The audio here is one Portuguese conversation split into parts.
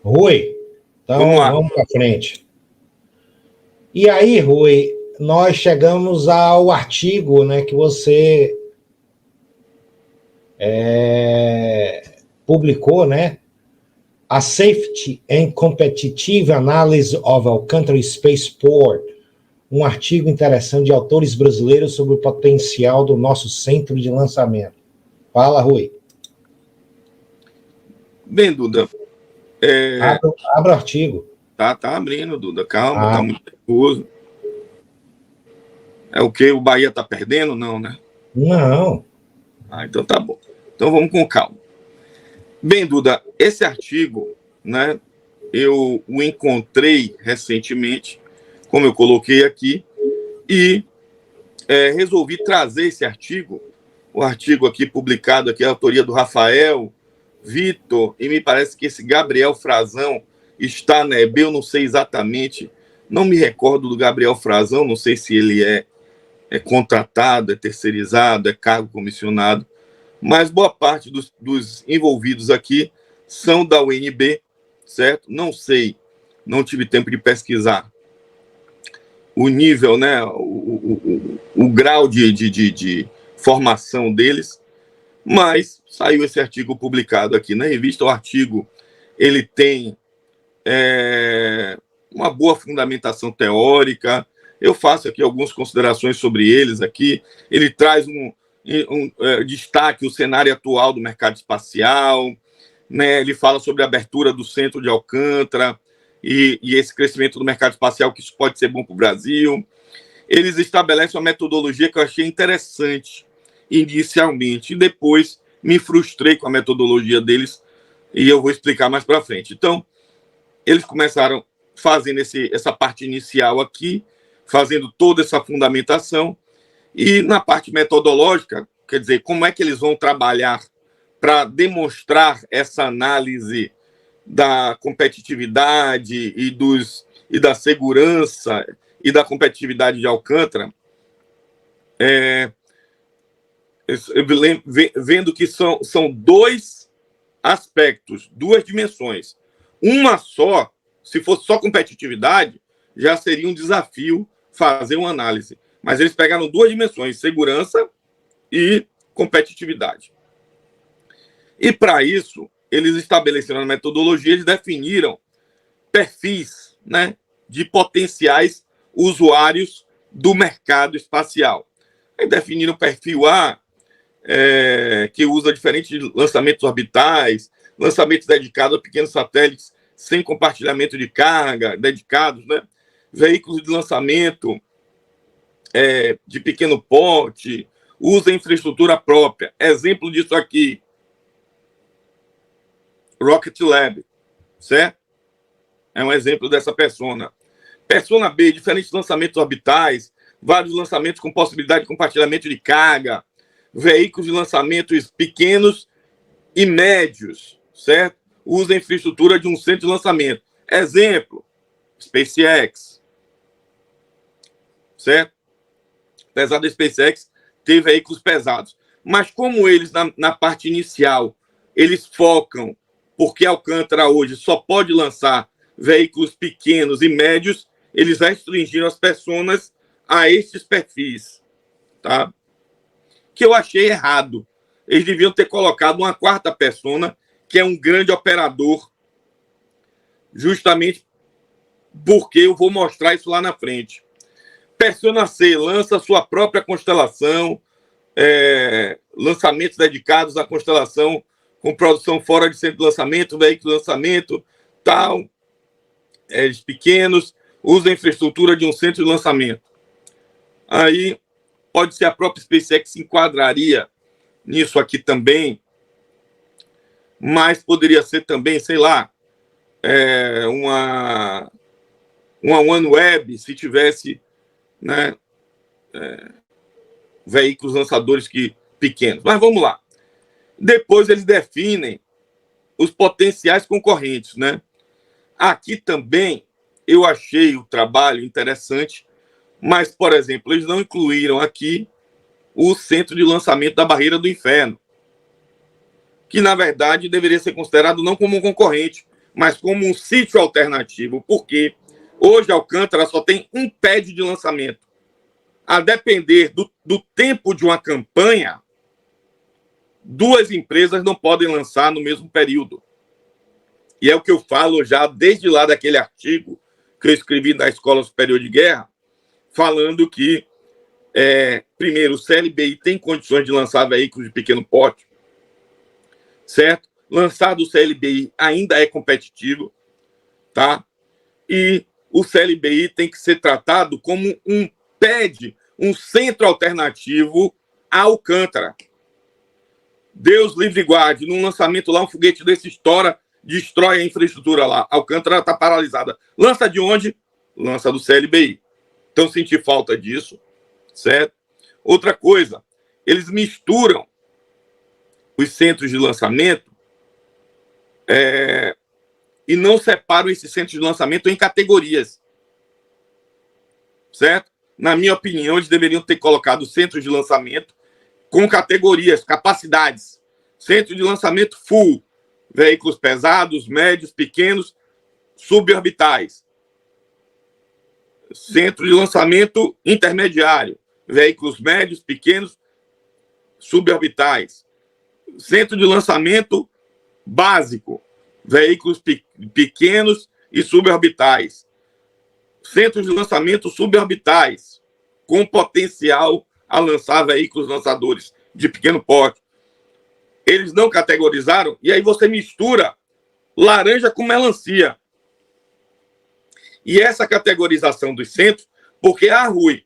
Rui, Vamos então lá. vamos para frente. E aí, Rui, nós chegamos ao artigo, né, que você publicou, né? A Safety and Competitive Analysis of our Country Spaceport, um artigo interessante de autores brasileiros sobre o potencial do nosso centro de lançamento. Fala, Rui. Bem, Duda. Abra o artigo. Tá abrindo, Duda. Calma, tá muito nervoso. É o quê? O Bahia tá perdendo? Não, né? Não. Então tá bom. Então vamos com calma. Bem, Duda, esse artigo, né, eu o encontrei recentemente, como eu coloquei aqui, e resolvi trazer esse artigo, o artigo aqui publicado, aqui, a autoria do Rafael, Vitor, e me parece que esse Gabriel Frazão está na EB, eu não sei exatamente, não me recordo do Gabriel Frazão, não sei se ele é contratado, é terceirizado, é cargo comissionado, mas boa parte dos envolvidos aqui são da UNB, certo? Não sei, não tive tempo de pesquisar o nível, né, o grau de formação deles, mas saiu esse artigo publicado aqui na revista. O artigo ele tem uma boa fundamentação teórica. Eu faço aqui algumas considerações sobre eles aqui. Ele traz destaque o cenário atual do mercado espacial, né? Ele fala sobre a abertura do centro de Alcântara e esse crescimento do mercado espacial, que isso pode ser bom para o Brasil. Eles estabelecem uma metodologia que eu achei interessante inicialmente, e depois me frustrei com a metodologia deles, e eu vou explicar mais para frente. Então, eles começaram fazendo essa parte inicial aqui, fazendo toda essa fundamentação, e na parte metodológica, quer dizer, como é que eles vão trabalhar para demonstrar essa análise da competitividade e da segurança e da competitividade de Alcântara, vendo que são dois aspectos, duas dimensões. Uma só, se fosse só competitividade, já seria um desafio fazer uma análise. Mas eles pegaram duas dimensões, segurança e competitividade. E para isso, eles estabeleceram a metodologia, eles definiram perfis, né, de potenciais usuários do mercado espacial. Aí definiram o perfil A, que usa diferentes lançamentos orbitais, lançamentos dedicados a pequenos satélites sem compartilhamento de carga, dedicados, né? Veículos de lançamento de pequeno porte, usa infraestrutura própria. Exemplo disso aqui, Rocket Lab, certo? É um exemplo dessa persona. Persona B, diferentes lançamentos orbitais, vários lançamentos com possibilidade de compartilhamento de carga, veículos de lançamentos pequenos e médios, certo? Usa a infraestrutura de um centro de lançamento. Exemplo, SpaceX, certo? Apesar da SpaceX ter veículos pesados. Mas como eles, na parte inicial, eles focam, porque Alcântara hoje só pode lançar veículos pequenos e médios, eles restringiram as personas a esses perfis, tá? Que eu achei errado. Eles deviam ter colocado uma quarta persona, que é um grande operador, justamente porque eu vou mostrar isso lá na frente. Persona C lança sua própria constelação, lançamentos dedicados à constelação com produção fora de centro de lançamento, veículo de lançamento, tal, pequenos, usa a infraestrutura de um centro de lançamento. Aí pode ser a própria SpaceX se enquadraria nisso aqui também, mas poderia ser também, sei lá, uma OneWeb, se tivesse, né, veículos lançadores pequenos. Mas vamos lá. Depois eles definem os potenciais concorrentes, né? Aqui também eu achei o trabalho interessante, mas, por exemplo, eles não incluíram aqui o centro de lançamento da Barreira do Inferno, que, na verdade, deveria ser considerado não como um concorrente, mas como um sítio alternativo, porque hoje Alcântara só tem um pad de lançamento. A depender do tempo de uma campanha, duas empresas não podem lançar no mesmo período. E é o que eu falo já desde lá daquele artigo que eu escrevi na Escola Superior de Guerra, falando que, primeiro, o CLBI tem condições de lançar veículos de pequeno porte, certo? Lançado o CLBI ainda é competitivo, tá? E o CLBI tem que ser tratado como um PED, um centro alternativo a Alcântara. Deus livre e guarde, num lançamento lá, um foguete desse estoura, destrói a infraestrutura lá. Alcântara está paralisada. Lança de onde? Lança do CLBI. Então, senti falta disso, certo? Outra coisa, eles misturam os centros de lançamento e não separam esses centros de lançamento em categorias, certo? Na minha opinião, eles deveriam ter colocado centros de lançamento com categorias, capacidades. Centro de lançamento full, veículos pesados, médios, pequenos, suborbitais. Centro de lançamento intermediário, veículos médios, pequenos, suborbitais. Centro de lançamento básico, veículos pequenos e suborbitais. Centros de lançamento suborbitais, com potencial a lançar veículos lançadores de pequeno porte. Eles não categorizaram, e aí você mistura laranja com melancia. E essa categorização dos centros, porque Rui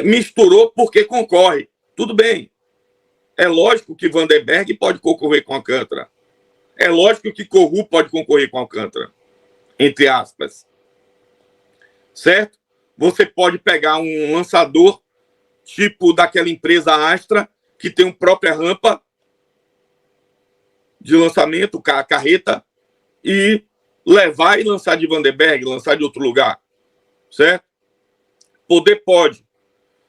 misturou porque concorre. Tudo bem. É lógico que Vandenberg pode concorrer com Alcântara. É lógico que Corru pode concorrer com Alcântara. Entre aspas. Certo? Você pode pegar um lançador tipo daquela empresa Astra, que tem uma própria rampa de lançamento, carreta, e levar e lançar de Vandenberg, lançar de outro lugar, certo? Poder pode,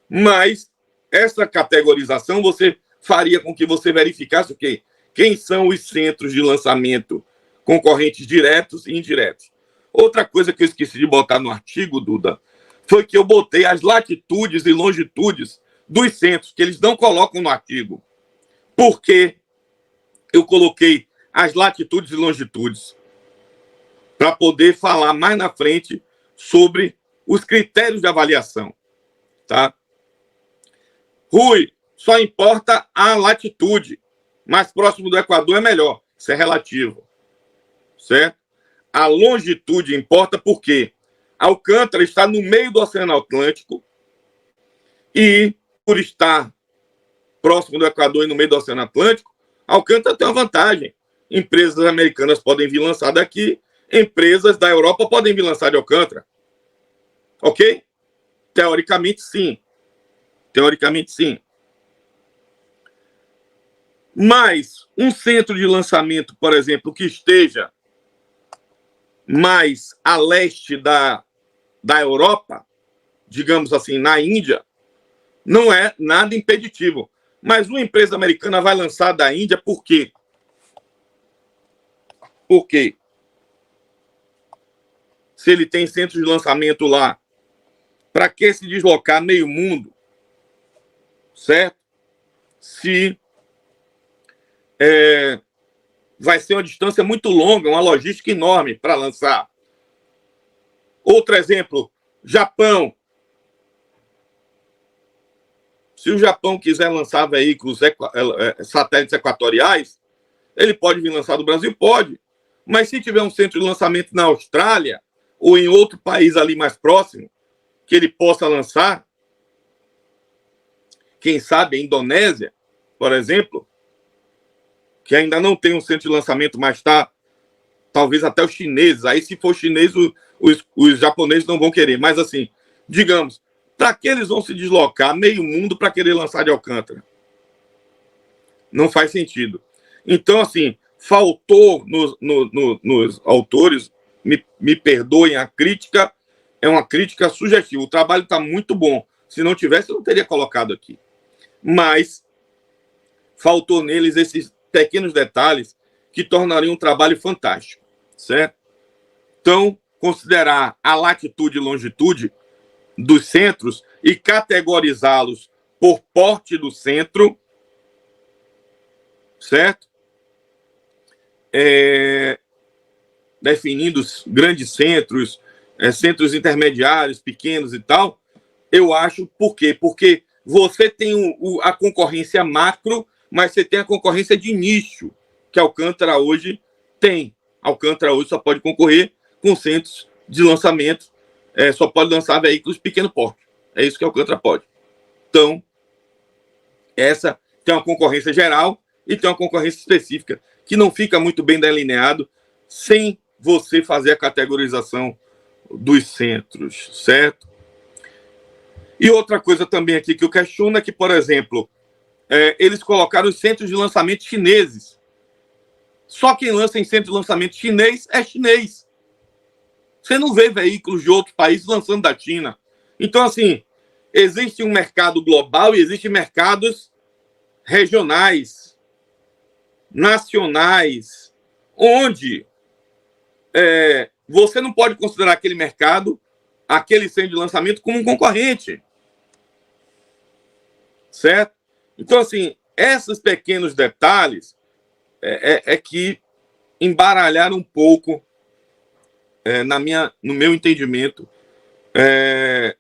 mas essa categorização você faria com que você verificasse o quê? Quem são os centros de lançamento concorrentes diretos e indiretos. Outra coisa que eu esqueci de botar no artigo, Duda, foi que eu botei as latitudes e longitudes dos centros, que eles não colocam no artigo. Por que eu coloquei as latitudes e longitudes? Para poder falar mais na frente sobre os critérios de avaliação. Tá? Rui, só importa a latitude. Mais próximo do Equador é melhor. Isso é relativo. Certo? A longitude importa porque Alcântara está no meio do Oceano Atlântico e, por estar próximo do Equador e no meio do Oceano Atlântico, Alcântara tem uma vantagem. Empresas americanas podem vir lançar daqui, empresas da Europa podem vir lançar de Alcântara. Ok? Teoricamente, sim. Teoricamente, sim. Mas um centro de lançamento, por exemplo, que esteja mais a leste da Europa, digamos assim, na Índia, não é nada impeditivo. Mas uma empresa americana vai lançar da Índia por quê? Por quê? Se ele tem centro de lançamento lá, para que se deslocar meio mundo? Certo? Se vai ser uma distância muito longa, uma logística enorme para lançar. Outro exemplo, Japão. Se o Japão quiser lançar veículos satélites equatoriais, ele pode vir lançar do Brasil? Pode. Mas se tiver um centro de lançamento na Austrália ou em outro país ali mais próximo, que ele possa lançar, quem sabe a Indonésia, por exemplo, que ainda não tem um centro de lançamento, mas está, talvez até os chineses. Aí, se for chinês, os japoneses não vão querer. Mas, assim, digamos, para que eles vão se deslocar meio mundo para querer lançar de Alcântara? Não faz sentido. Então, assim, faltou nos autores, me perdoem a crítica, é uma crítica sugestiva. O trabalho está muito bom. Se não tivesse, eu não teria colocado aqui. Mas faltou neles esses pequenos detalhes que tornariam um trabalho fantástico, certo? Então, considerar a latitude e longitude dos centros e categorizá-los por porte do centro, certo? Definindo os grandes centros, centros intermediários, pequenos e tal, eu acho, por quê? Porque você tem a concorrência macro, mas você tem a concorrência de nicho, que a Alcântara hoje tem. A Alcântara hoje só pode concorrer com centros de lançamento, só pode lançar veículos de pequeno porte. É isso que a Alcântara pode. Então, essa tem uma concorrência geral e tem uma concorrência específica, que não fica muito bem delineado sem você fazer a categorização dos centros, certo? E outra coisa também aqui que eu questiono é que, por exemplo, eles colocaram os centros de lançamento chineses. Só quem lança em centro de lançamento chinês é chinês. Você não vê veículos de outros países lançando da China. Então, assim, existe um mercado global e existem mercados regionais, nacionais, onde você não pode considerar aquele mercado, aquele centro de lançamento, como um concorrente. Certo? Então, assim, esses pequenos detalhes que embaralharam um pouco, no meu entendimento,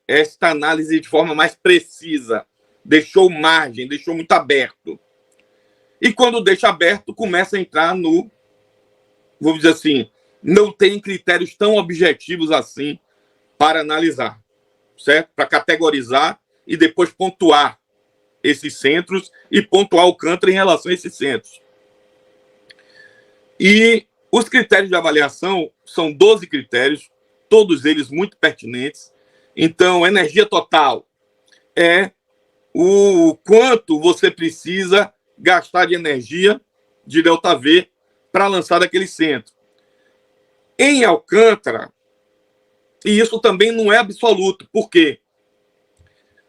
esta análise de forma mais precisa. Deixou margem, deixou muito aberto. E quando deixa aberto, começa a entrar no, vamos dizer assim, não tem critérios tão objetivos assim para analisar, certo? Para categorizar e depois pontuar esses centros e pontuar o Alcântara em relação a esses centros. E os critérios de avaliação são 12 critérios, todos eles muito pertinentes. Então, energia total é o quanto você precisa gastar de energia de ΔV para lançar daquele centro. Em Alcântara, e isso também não é absoluto, porque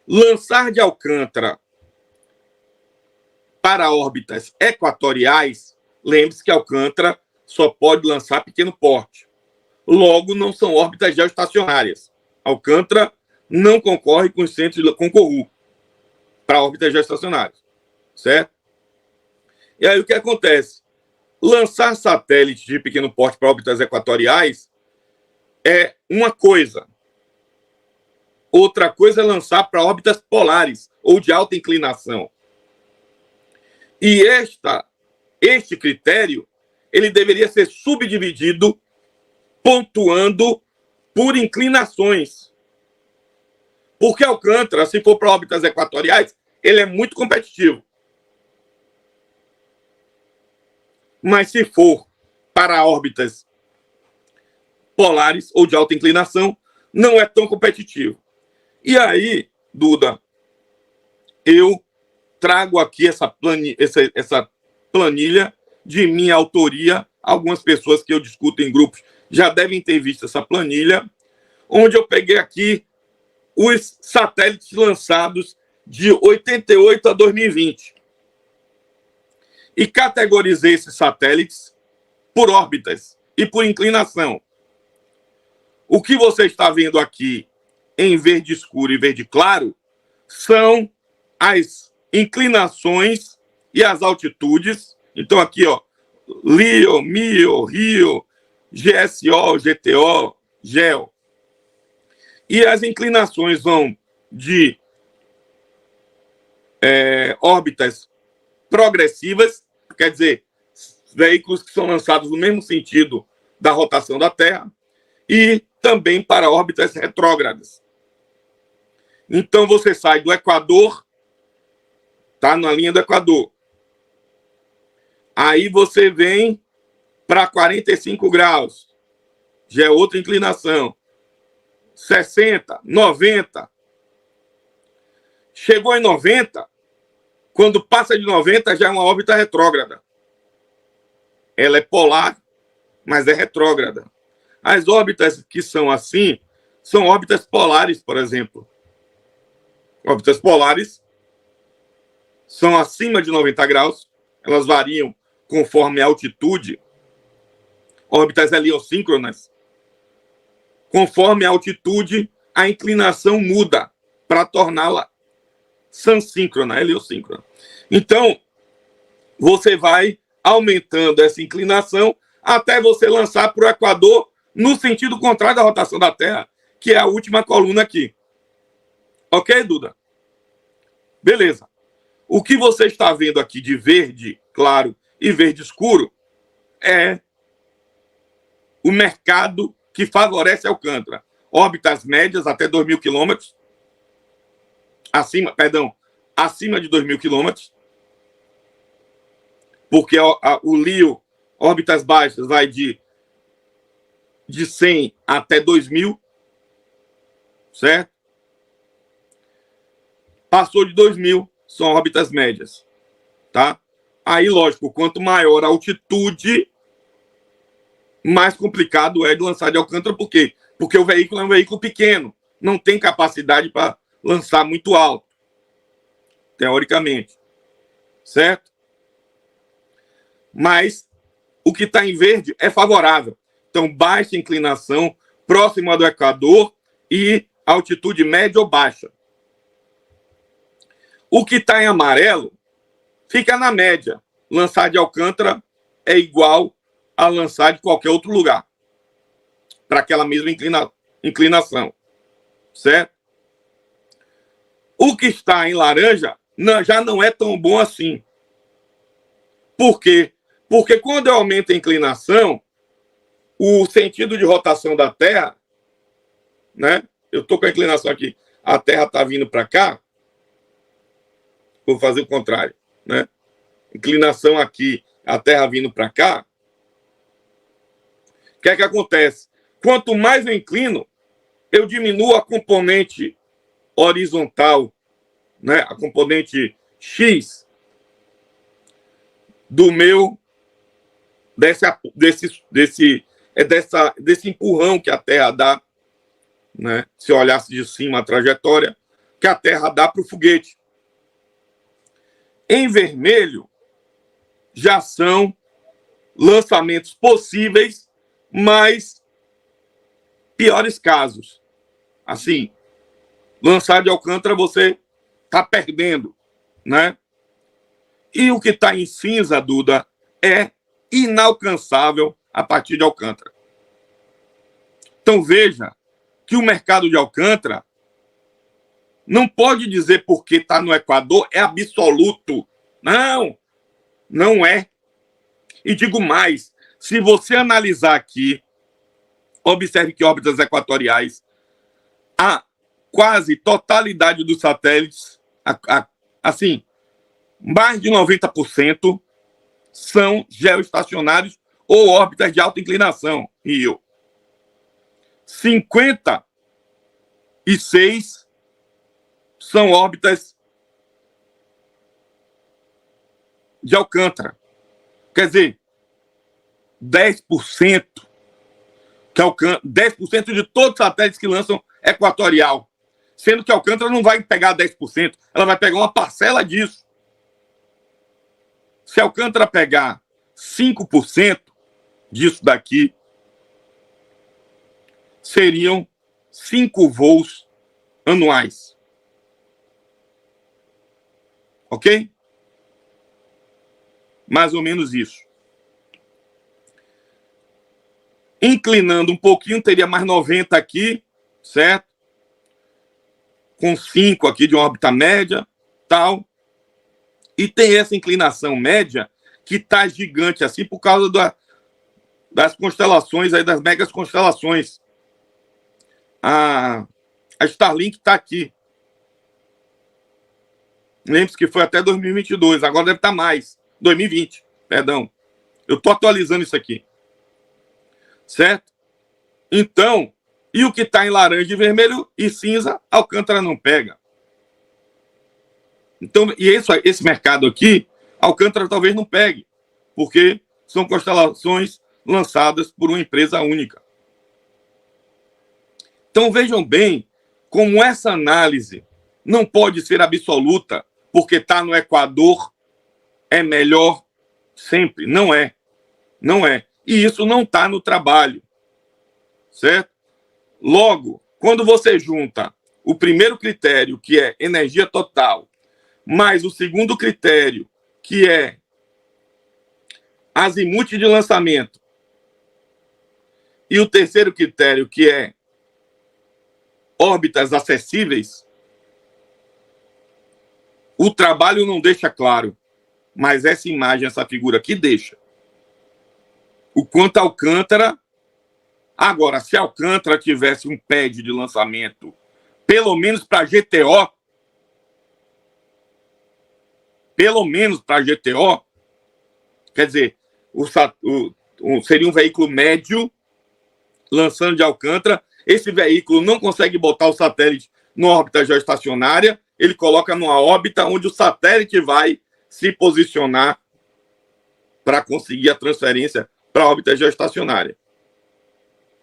lançar de Alcântara para órbitas equatoriais, lembre-se que Alcântara só pode lançar pequeno porte. Logo, não são órbitas geoestacionárias. Alcântara não concorre com os centros de Concorru para órbitas geoestacionárias, certo? E aí o que acontece? Lançar satélites de pequeno porte para órbitas equatoriais é uma coisa. Outra coisa é lançar para órbitas polares ou de alta inclinação. E este critério, ele deveria ser subdividido pontuando por inclinações. Porque Alcântara, se for para órbitas equatoriais, ele é muito competitivo. Mas se for para órbitas polares ou de alta inclinação, não é tão competitivo. E aí, Duda, eu trago aqui essa planilha de minha autoria. Algumas pessoas que eu discuto em grupos já devem ter visto essa planilha, onde eu peguei aqui os satélites lançados de 88 a 2020 e categorizei esses satélites por órbitas e por inclinação. O que você está vendo aqui em verde escuro e verde claro são as inclinações e as altitudes. Então aqui, ó, LEO, MIO, RIO, GSO, GTO, GEO. E as inclinações vão de órbitas progressivas, quer dizer, veículos que são lançados no mesmo sentido da rotação da Terra, e também para órbitas retrógradas. Então você sai do Equador, tá na linha do Equador. Aí você vem para 45 graus, já é outra inclinação. 60, 90. Chegou em 90, quando passa de 90 já é uma órbita retrógrada. Ela é polar, mas é retrógrada. As órbitas que são assim são órbitas polares, por exemplo. Órbitas polares são acima de 90 graus, elas variam conforme a altitude órbitas heliosíncronas, conforme a altitude, a inclinação muda para torná-la sansíncrona, heliosíncrona. Então, você vai aumentando essa inclinação até você lançar para o Equador no sentido contrário da rotação da Terra, que é a última coluna aqui. Ok, Duda? Beleza. O que você está vendo aqui de verde claro e verde escuro é o mercado que favorece Alcântara. Órbitas médias até 2.000 quilômetros. Acima de 2.000 quilômetros. Porque o LEO, órbitas baixas, vai de 100 até 2.000. Certo? Passou de 2.000, são órbitas médias. Tá? Aí, lógico, quanto maior a altitude, mais complicado é de lançar de Alcântara. Por quê? Porque o veículo é um veículo pequeno. Não tem capacidade para lançar muito alto. Teoricamente. Certo? Mas o que está em verde é favorável. Então, baixa inclinação, próxima do Equador e altitude média ou baixa. O que está em amarelo fica na média. Lançar de Alcântara é igual a lançar de qualquer outro lugar. Para aquela mesma inclinação. Certo? O que está em laranja já não é tão bom assim. Por quê? Porque quando eu aumento a inclinação, o sentido de rotação da Terra, né? Eu estou com a inclinação aqui, a Terra está vindo para cá, vou fazer o contrário, né? Inclinação aqui, a Terra vindo para cá. O que é que acontece? Quanto mais eu inclino, eu diminuo a componente horizontal, né? A componente X do meu desse empurrão que a Terra dá, né? Se eu olhasse de cima a trajetória que a Terra dá para o foguete. Em vermelho já são lançamentos possíveis, mas piores casos. Assim, lançar de Alcântara você está perdendo, né? E o que está em cinza, Duda, é inalcançável a partir de Alcântara. Então veja que o mercado de Alcântara não pode dizer porque está no Equador é absoluto. Não, não é. E digo mais, se você analisar aqui, observe que órbitas equatoriais, a quase totalidade dos satélites, assim, mais de 90% são geoestacionários ou órbitas de alta inclinação, Rio. 56 são órbitas de Alcântara. Quer dizer, 10% de todos os satélites que lançam equatorial. Sendo que Alcântara não vai pegar 10%, ela vai pegar uma parcela disso. Se Alcântara pegar 5% disso daqui, seriam 5 voos anuais. Ok? Mais ou menos isso. Inclinando um pouquinho, teria mais 90 aqui, certo? Com 5 aqui de uma órbita média, tal. E tem essa inclinação média que está gigante assim por causa das constelações, aí, das megas constelações. A Starlink está aqui. Lembre-se que foi até 2022, agora deve estar mais. 2020, perdão. Eu estou atualizando isso aqui. Certo? Então, e o que está em laranja, vermelho e cinza, Alcântara não pega. Então, e esse mercado aqui, Alcântara talvez não pegue, porque são constelações lançadas por uma empresa única. Então, vejam bem como essa análise não pode ser absoluta, porque está no Equador, é melhor sempre. Não é. Não é. E isso não está no trabalho, certo? Logo, quando você junta o primeiro critério, que é energia total, mais o segundo critério, que é azimuth de lançamento, e o terceiro critério, que é órbitas acessíveis, o trabalho não deixa claro, mas essa imagem, essa figura aqui deixa. O quanto Alcântara... Agora, se Alcântara tivesse um pad de lançamento, pelo menos para GTO, quer dizer, seria um veículo médio lançando de Alcântara. Esse veículo não consegue botar o satélite na órbita geoestacionária, ele coloca numa órbita onde o satélite vai se posicionar para conseguir a transferência para a órbita geoestacionária.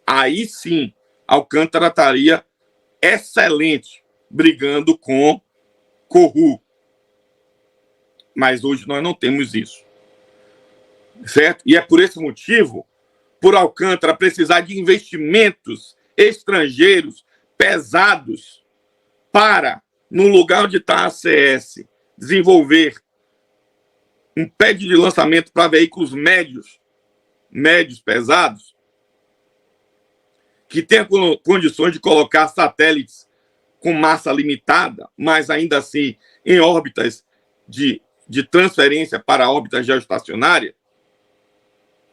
Aí sim, Alcântara estaria excelente brigando com Kourou. Mas hoje nós não temos isso. Certo? E é por esse motivo, por Alcântara precisar de investimentos estrangeiros pesados para, no lugar onde está a ACS, desenvolver um pad de lançamento para veículos médios pesados, que tenha condições de colocar satélites com massa limitada, mas ainda assim em órbitas de transferência para a órbita geoestacionária,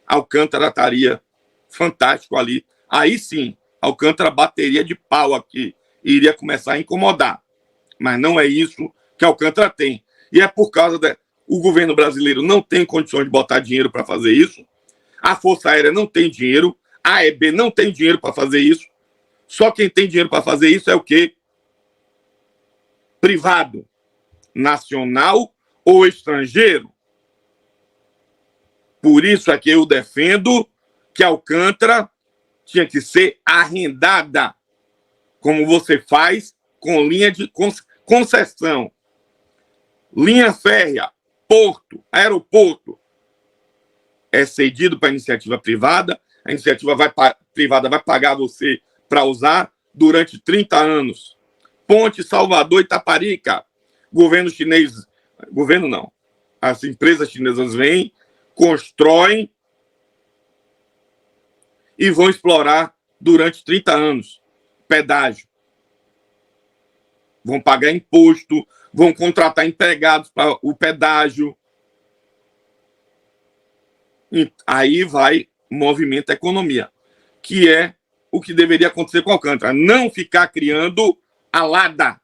Alcântara estaria fantástico ali. Aí sim, Alcântara bateria de pau aqui e iria começar a incomodar. Mas não é isso que Alcântara tem. E é por causa o governo brasileiro não tem condições de botar dinheiro para fazer isso, a Força Aérea não tem dinheiro, a AEB não tem dinheiro para fazer isso. Só quem tem dinheiro para fazer isso é o quê? Privado, nacional ou estrangeiro. Por isso é que eu defendo que Alcântara tinha que ser arrendada, como você faz com linha de concessão. Linha férrea, porto, aeroporto, é cedido para a iniciativa privada, a iniciativa privada vai pagar você para usar durante 30 anos. Ponte Salvador Itaparica, governo chinês, governo não, as empresas chinesas vêm, constroem e vão explorar durante 30 anos, pedágio. Vão pagar imposto, vão contratar empregados para o pedágio. E aí vai movimento economia, que é o que deveria acontecer com Alcântara. Não ficar criando a LADA,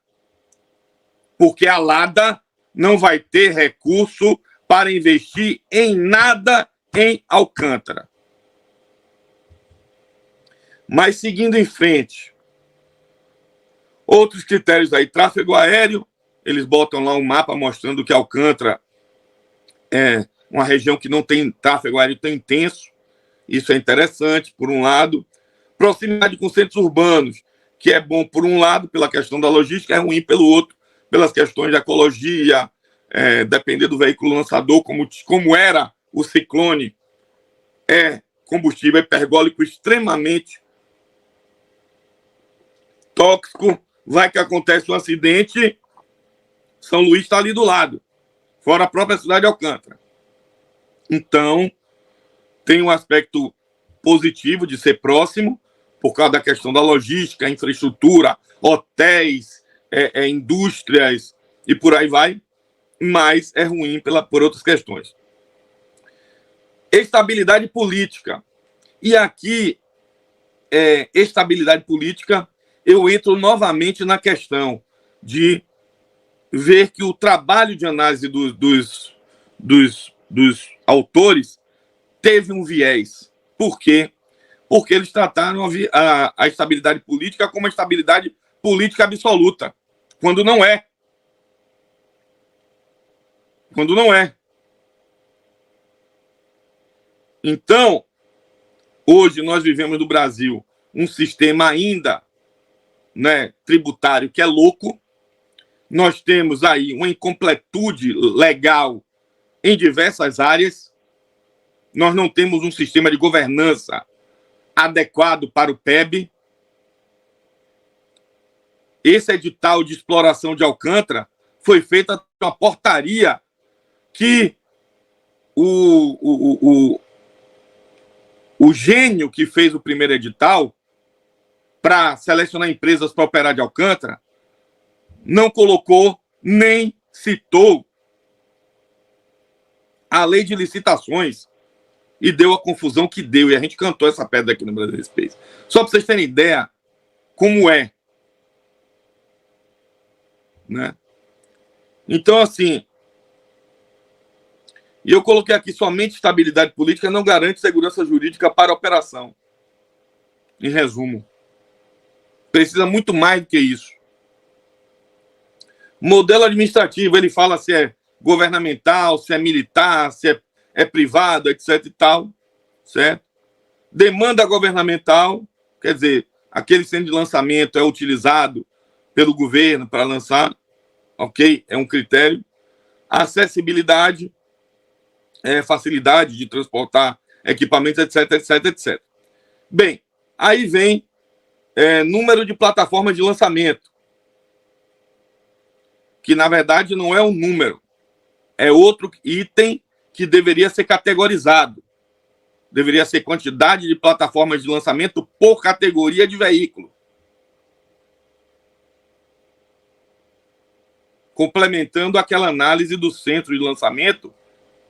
porque a LADA não vai ter recurso para investir em nada em Alcântara. Mas seguindo em frente, outros critérios aí, tráfego aéreo, eles botam lá um mapa mostrando que Alcântara é uma região que não tem tráfego aéreo tão intenso. Isso é interessante, por um lado. Proximidade com centros urbanos, que é bom por um lado, pela questão da logística, é ruim pelo outro, pelas questões de ecologia, depender do veículo lançador, como era o Ciclone, é combustível hipergólico extremamente tóxico. Vai que acontece um acidente, São Luís está ali do lado, fora a própria cidade de Alcântara. Então, tem um aspecto positivo de ser próximo, por causa da questão da logística, infraestrutura, hotéis, indústrias e por aí vai, mas é ruim por outras questões. Estabilidade política. E aqui, estabilidade política, eu entro novamente na questão de ver que o trabalho de análise dos autores teve um viés. Por quê? Porque eles trataram a estabilidade política como uma estabilidade política absoluta, quando não é. Quando não é. Então, hoje nós vivemos no Brasil um sistema ainda, tributário que é louco. Nós temos aí uma incompletude legal em diversas áreas. nós não temos um sistema de governança adequado para o PEB. Esse edital de exploração de Alcântara foi feita uma portaria que o gênio que fez o primeiro edital para selecionar empresas para operar de Alcântara não colocou nem citou a lei de licitações e deu a confusão que deu. E a gente cantou essa pedra aqui no Brasil Space. Só para vocês terem ideia como é. Né? Então, assim, e eu coloquei aqui somente estabilidade política não garante segurança jurídica para a operação. Em resumo, precisa muito mais do que isso. Modelo administrativo, ele fala se é governamental, se é militar, se é privado, etc e tal, certo? Demanda governamental, quer dizer, aquele centro de lançamento é utilizado pelo governo para lançar, ok? É um critério. Acessibilidade, facilidade de transportar equipamentos, etc, etc, etc. Bem, aí vem número de plataformas de lançamento, que na verdade não é um número, é outro item que deveria ser categorizado. Deveria ser quantidade de plataformas de lançamento por categoria de veículo. Complementando aquela análise do centro de lançamento,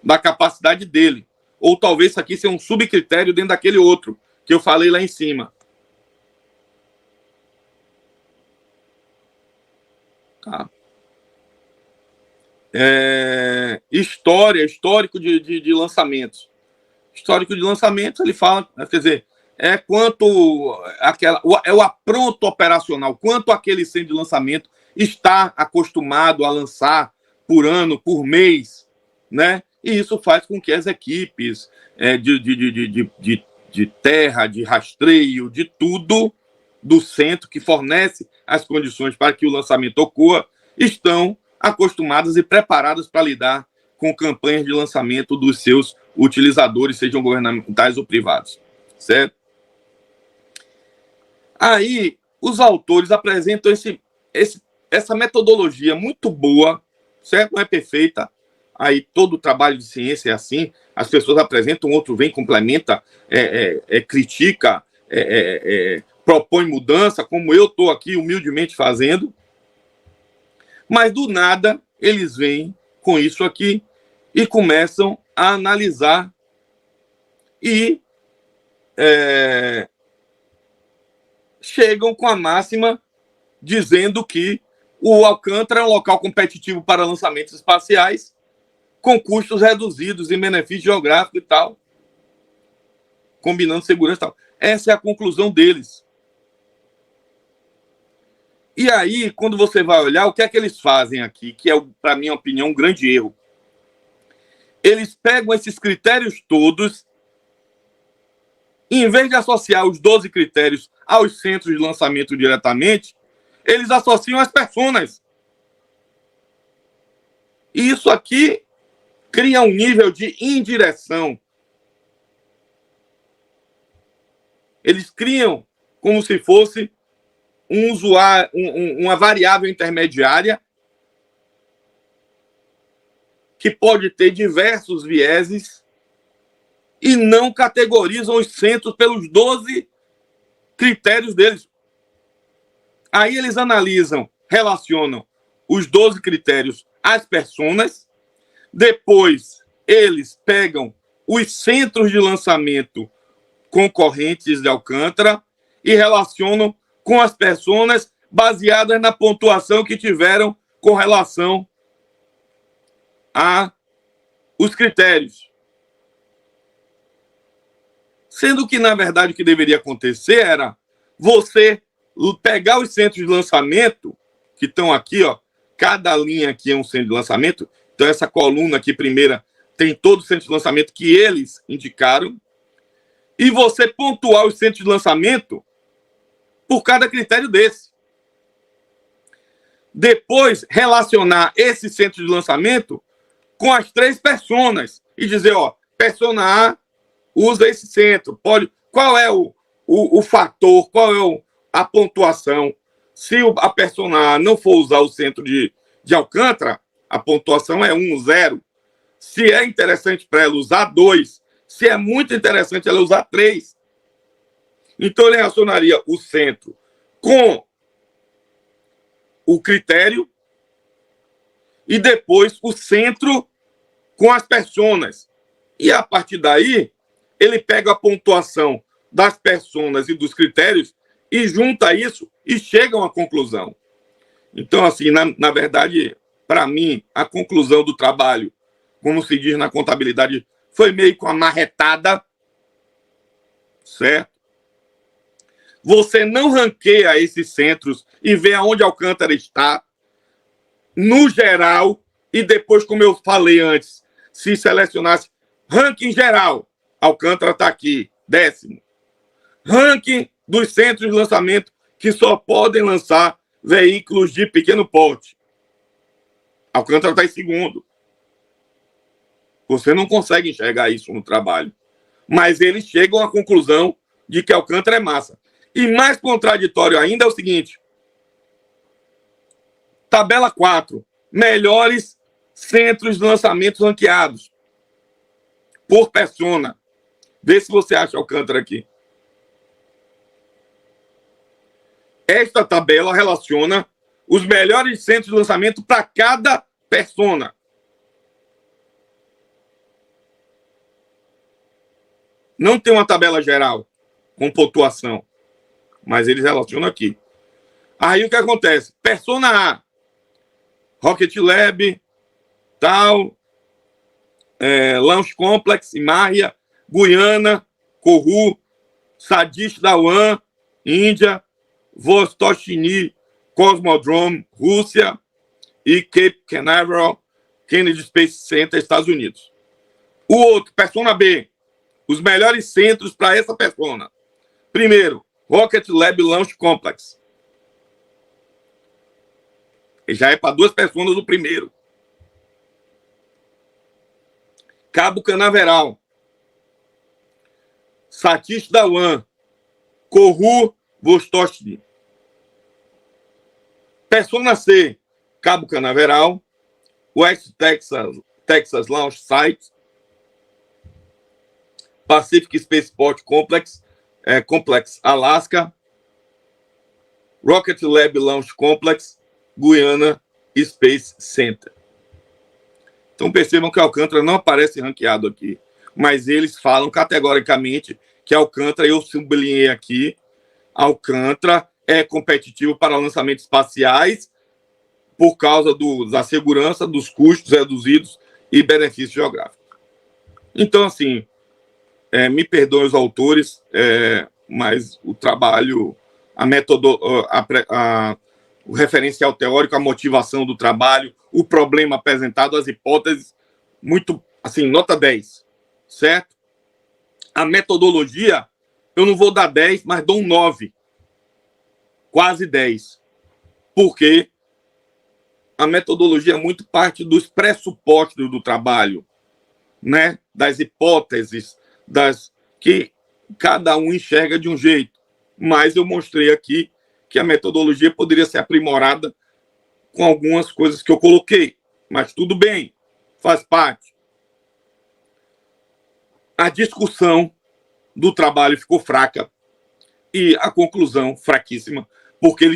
da capacidade dele. Ou talvez isso aqui seja um subcritério dentro daquele outro, que eu falei lá em cima. Tá? Histórico de lançamentos. Histórico de lançamentos, ele fala, quer dizer, quanto o apronto operacional, quanto aquele centro de lançamento está acostumado a lançar por ano, por mês, né? E isso faz com que as equipes de terra, de rastreio, de tudo do centro que fornece as condições para que o lançamento ocorra, estão acostumadas e preparadas para lidar com campanhas de lançamento dos seus utilizadores, sejam governamentais ou privados, certo? Aí, os autores apresentam essa metodologia muito boa, certo? Não é perfeita. Aí, todo o trabalho de ciência é assim. As pessoas apresentam, outro vem, complementa, critica, propõe mudança, como eu estou aqui humildemente fazendo. Mas, do nada, eles vêm com isso aqui e começam a analisar e chegam com a máxima dizendo que o Alcântara é um local competitivo para lançamentos espaciais com custos reduzidos e benefício geográfico e tal, combinando segurança e tal. Essa é a conclusão deles. E aí, quando você vai olhar, o que é que eles fazem aqui, que é, para minha opinião, um grande erro. Eles pegam esses critérios todos e, em vez de associar os 12 critérios aos centros de lançamento diretamente, eles associam as personas. E isso aqui cria um nível de indireção. Eles criam como se fosse um usuário, uma variável intermediária que pode ter diversos vieses e não categorizam os centros pelos 12 critérios deles. Aí eles analisam, relacionam os 12 critérios às personas, depois eles pegam os centros de lançamento concorrentes de Alcântara e relacionam com as personas baseadas na pontuação que tiveram com relação a os critérios. Sendo que, na verdade, o que deveria acontecer era você pegar os centros de lançamento que estão aqui, ó, cada linha aqui é um centro de lançamento, então essa coluna aqui primeira tem todo o centro de lançamento que eles indicaram, e você pontuar os centros de lançamento por cada critério desse. Depois, relacionar esse centro de lançamento com as 3 personas e dizer, ó, persona A usa esse centro. Qual é o fator, qual é a pontuação? Se a persona A não for usar o centro de Alcântara, a pontuação é 1, 0. Se é interessante para ela usar 2, se é muito interessante ela usar 3. Então, ele relacionaria o centro com o critério e depois o centro com as personas. E, a partir daí, ele pega a pontuação das personas e dos critérios e junta isso e chega a uma conclusão. Então, assim, na verdade, para mim, a conclusão do trabalho, como se diz na contabilidade, foi meio com a marretada, certo? Você não ranqueia esses centros e vê aonde Alcântara está, no geral, e depois, como eu falei antes, se selecionasse ranking geral, Alcântara está aqui, 10º. Ranking dos centros de lançamento que só podem lançar veículos de pequeno porte. Alcântara está em 2º. Você não consegue enxergar isso no trabalho. Mas eles chegam à conclusão de que Alcântara é massa. E mais contraditório ainda é o seguinte. Tabela 4. Melhores centros de lançamento ranqueados. Por persona. Vê se você acha Alcântara aqui. Esta tabela relaciona os melhores centros de lançamento para cada persona. Não tem uma tabela geral com pontuação, mas eles relacionam aqui. Aí o que acontece? Persona A, Rocket Lab, tal, Launch Complex, Imarria, Guiana, Kourou, Sadish Dhawan, Índia, Vostochny, Cosmodrome, Rússia e Cape Canaveral, Kennedy Space Center, Estados Unidos. O outro, Persona B, os melhores centros para essa persona. Primeiro, Rocket Lab Launch Complex. E já é para 2 personas do primeiro. Cabo Canaveral, Satish Dhawan, Kourou, Vostochny. Persona C, Cabo Canaveral, West Texas Launch Site, Pacific Spaceport Complex, Complex Alaska, Rocket Lab Launch Complex, Guiana Space Center. Então percebam que Alcântara não aparece ranqueado aqui, mas eles falam categoricamente que Alcântara, eu sublinhei aqui, Alcântara é competitivo para lançamentos espaciais por causa da segurança, dos custos reduzidos e benefícios geográficos. Então, assim, me perdoem os autores, mas o trabalho, o referencial teórico, a motivação do trabalho, o problema apresentado, as hipóteses, muito, assim, nota 10, certo? A metodologia, eu não vou dar 10, mas dou um 9, quase 10, porque a metodologia é muito parte dos pressupostos do trabalho, né? Das hipóteses, que cada um enxerga de um jeito. Mas eu mostrei aqui que a metodologia poderia ser aprimorada com algumas coisas que eu coloquei. Mas tudo bem, faz parte. A discussão do trabalho ficou fraca e a conclusão fraquíssima, porque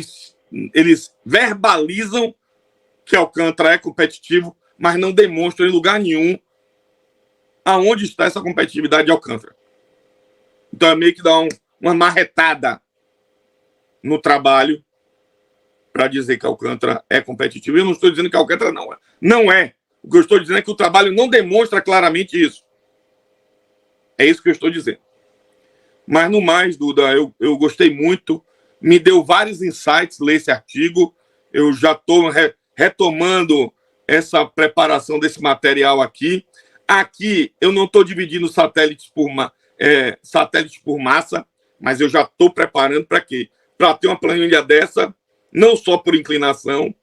eles verbalizam que Alcântara é competitivo, mas não demonstram em lugar nenhum aonde está essa competitividade de Alcântara. Então é meio que dar uma marretada no trabalho para dizer que Alcântara é competitivo. Eu não estou dizendo que Alcântara não é. Não é. O que eu estou dizendo é que o trabalho não demonstra claramente isso. É isso que eu estou dizendo. Mas, no mais, Duda, eu gostei muito. Me deu vários insights ler esse artigo. Eu já estou retomando essa preparação desse material aqui. Aqui, eu não estou dividindo satélites por massa, mas eu já estou preparando para quê? Para ter uma planilha dessa, não só por inclinação,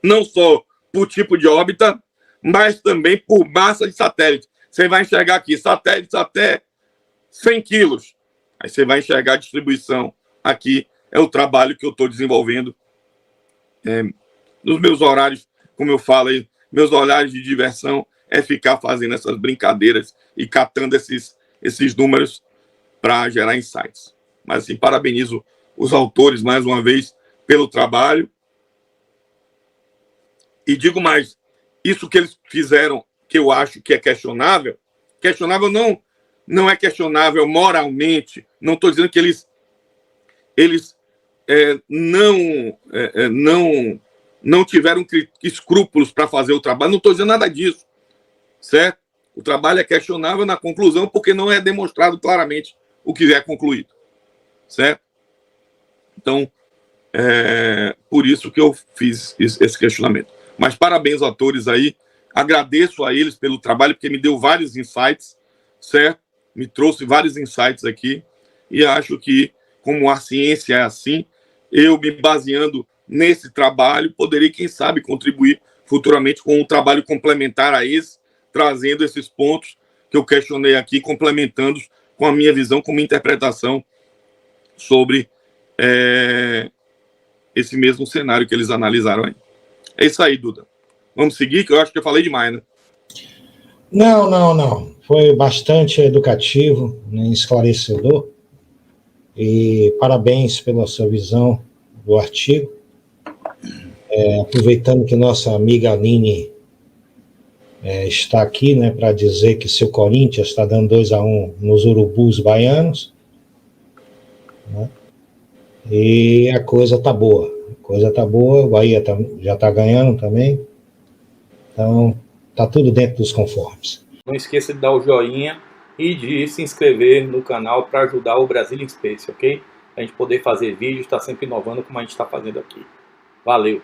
não só por tipo de órbita, mas também por massa de satélite. Você vai enxergar aqui satélites até 100 quilos. Aí você vai enxergar a distribuição. Aqui é o trabalho que eu estou desenvolvendo nos meus horários, como eu falo aí, meus horários de diversão é ficar fazendo essas brincadeiras e catando esses números para gerar insights. Mas, assim, parabenizo os autores, mais uma vez, pelo trabalho. E digo mais, isso que eles fizeram, que eu acho que é questionável não é questionável moralmente, não estou dizendo que eles não tiveram escrúpulos para fazer o trabalho, não estou dizendo nada disso, certo? O trabalho é questionável na conclusão porque não é demonstrado claramente o que é concluído, certo? Então, por isso que eu fiz esse questionamento. Mas parabéns, autores aí, agradeço a eles pelo trabalho, porque me deu vários insights, certo? Me trouxe vários insights aqui, e acho que, como a ciência é assim, eu me baseando nesse trabalho, poderei, quem sabe, contribuir futuramente com um trabalho complementar a esse, trazendo esses pontos que eu questionei aqui, complementando com a minha visão, com a minha interpretação sobre esse mesmo cenário que eles analisaram aí. É isso aí, Duda. Vamos seguir, que eu acho que eu falei demais, né? Não. Foi bastante educativo, né, esclarecedor. E parabéns pela sua visão do artigo. Aproveitando que nossa amiga Aline está aqui, né, para dizer que seu Corinthians está dando 2-1 nos Urubus baianos, né, e a coisa está boa. O Bahia já está ganhando também. Então, está tudo dentro dos conformes. Não esqueça de dar o joinha e de se inscrever no canal para ajudar o Brazilian Space, ok? A gente poder fazer vídeos, está sempre inovando como a gente está fazendo aqui. Valeu!